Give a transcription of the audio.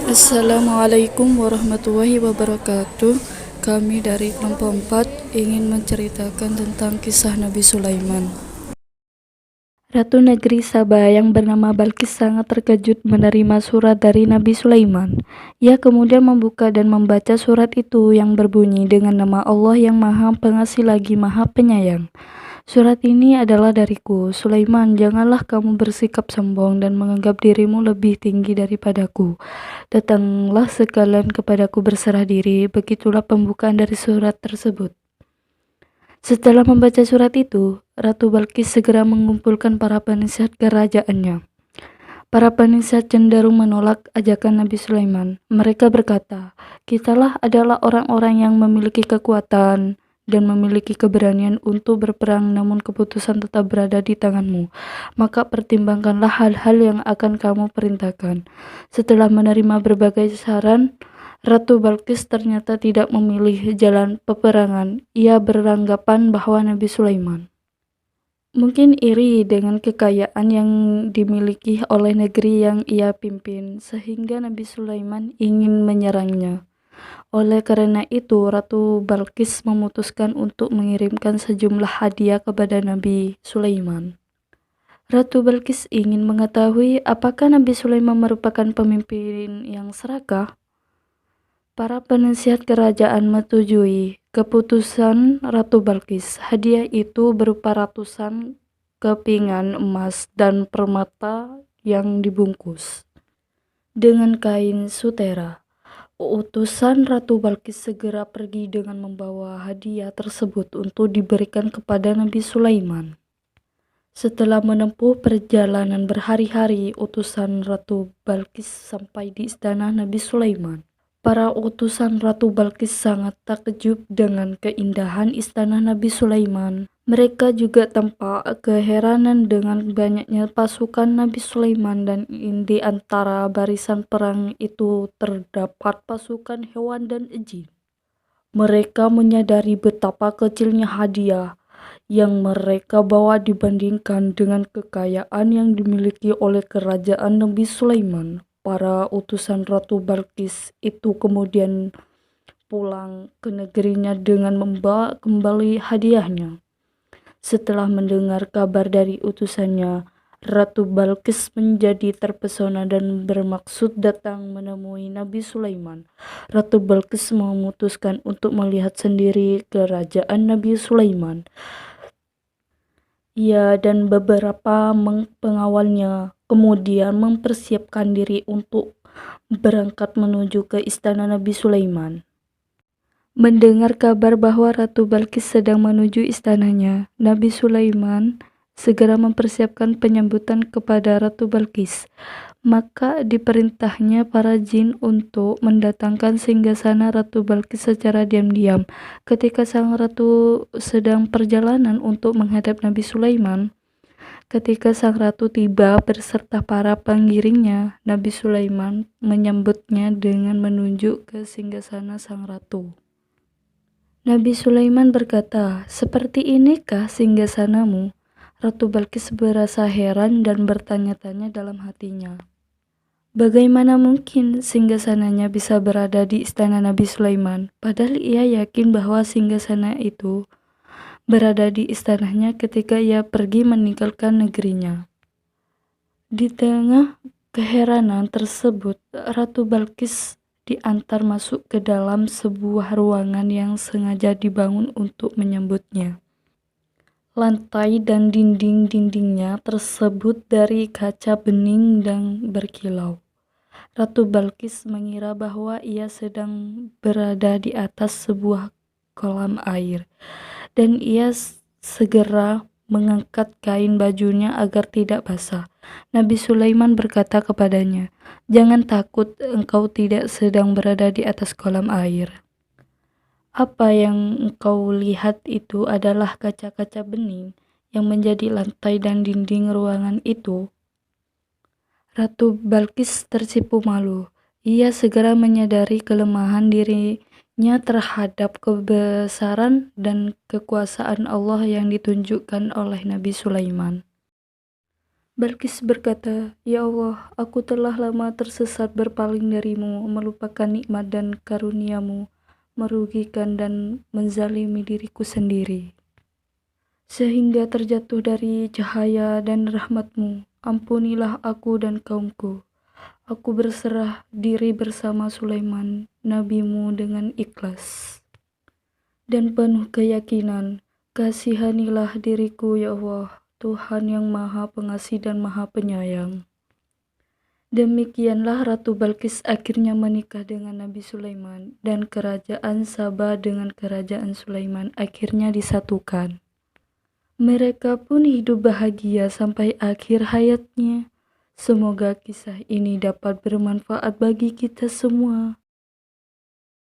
Assalamualaikum warahmatullahi wabarakatuh. Kami dari kelompok 4 ingin menceritakan tentang kisah Nabi Sulaiman. Ratu negeri Sabah yang bernama Balkis sangat terkejut menerima surat dari Nabi Sulaiman. Ia kemudian membuka dan membaca surat itu yang berbunyi dengan nama Allah yang Maha Pengasih lagi Maha Penyayang. Surat ini adalah dariku, Sulaiman, janganlah kamu bersikap sombong dan menganggap dirimu lebih tinggi daripadaku. Datanglah sekalian kepadaku berserah diri. Begitulah pembukaan dari surat tersebut. Setelah membaca surat itu, Ratu Balkis segera mengumpulkan para penasihat kerajaannya. Para penasihat cenderung menolak ajakan Nabi Sulaiman. Mereka berkata, "Kitalah adalah orang-orang yang memiliki kekuatan dan memiliki keberanian untuk berperang, namun keputusan tetap berada di tanganmu. Maka pertimbangkanlah hal-hal yang akan kamu perintahkan." Setelah menerima berbagai saran, Ratu Balkis ternyata tidak memilih jalan peperangan. Ia beranggapan bahwa Nabi Sulaiman mungkin iri dengan kekayaan yang dimiliki oleh negeri yang ia pimpin, sehingga Nabi Sulaiman ingin menyerangnya. Oleh karena itu, Ratu Balkis memutuskan untuk mengirimkan sejumlah hadiah kepada Nabi Sulaiman. Ratu Balkis ingin mengetahui apakah Nabi Sulaiman merupakan pemimpin yang serakah. Para penasihat kerajaan menyetujui keputusan Ratu Balkis. Hadiah itu berupa ratusan kepingan emas dan permata yang dibungkus dengan kain sutera. Utusan Ratu Balkis segera pergi dengan membawa hadiah tersebut untuk diberikan kepada Nabi Sulaiman. Setelah menempuh perjalanan berhari-hari, utusan Ratu Balkis sampai di istana Nabi Sulaiman. Para utusan Ratu Balkis sangat takjub dengan keindahan istana Nabi Sulaiman. Mereka juga tampak keheranan dengan banyaknya pasukan Nabi Sulaiman, dan di antara barisan perang itu terdapat pasukan hewan dan jin. Mereka menyadari betapa kecilnya hadiah yang mereka bawa dibandingkan dengan kekayaan yang dimiliki oleh kerajaan Nabi Sulaiman. Para utusan Ratu Balkis itu kemudian pulang ke negerinya dengan membawa kembali hadiahnya. Setelah mendengar kabar dari utusannya, Ratu Balkis menjadi terpesona dan bermaksud datang menemui Nabi Sulaiman. Ratu Balkis memutuskan untuk melihat sendiri kerajaan Nabi Sulaiman. Ia dan beberapa pengawalnya kemudian mempersiapkan diri untuk berangkat menuju ke istana Nabi Sulaiman. Mendengar kabar bahwa Ratu Balkis sedang menuju istananya, Nabi Sulaiman segera mempersiapkan penyambutan kepada Ratu Balkis. Maka diperintahnya para jin untuk mendatangkan singgasana Ratu Balkis secara diam-diam. Ketika sang ratu sedang perjalanan untuk menghadap Nabi Sulaiman, ketika sang ratu tiba beserta para pengiringnya, Nabi Sulaiman menyambutnya dengan menunjuk ke singgasana sang ratu. Nabi Sulaiman berkata, "Seperti inikah singgasanamu?" Ratu Balkis berasa heran dan bertanya-tanya dalam hatinya. Bagaimana mungkin singgasananya bisa berada di istana Nabi Sulaiman? Padahal ia yakin bahwa singgasana itu berada di istananya ketika ia pergi meninggalkan negerinya. Di tengah keheranan tersebut, Ratu Balkis diantar masuk ke dalam sebuah ruangan yang sengaja dibangun untuk menyambutnya. Lantai dan dinding-dindingnya tersebut dari kaca bening dan berkilau. Ratu Balkis mengira bahwa ia sedang berada di atas sebuah kolam air, dan ia segera mengangkat kain bajunya agar tidak basah. Nabi Sulaiman berkata kepadanya, "Jangan takut, engkau tidak sedang berada di atas kolam air. Apa yang engkau lihat itu adalah kaca-kaca bening yang menjadi lantai dan dinding ruangan itu." Ratu Balkis tersipu malu. Ia segera menyadari kelemahan dirinya terhadap kebesaran dan kekuasaan Allah yang ditunjukkan oleh Nabi Sulaiman. Balkis berkata, "Ya Allah, aku telah lama tersesat berpaling darimu, melupakan nikmat dan karuniamu, merugikan dan menzalimi diriku sendiri, sehingga terjatuh dari cahaya dan rahmatmu. Ampunilah aku dan kaumku. Aku berserah diri bersama Sulaiman, nabimu dengan ikhlas dan penuh keyakinan. Kasihanilah diriku ya Allah, Tuhan yang Maha Pengasih dan Maha Penyayang." Demikianlah Ratu Balkis akhirnya menikah dengan Nabi Sulaiman, dan kerajaan Saba dengan kerajaan Sulaiman akhirnya disatukan. Mereka pun hidup bahagia sampai akhir hayatnya. Semoga kisah ini dapat bermanfaat bagi kita semua.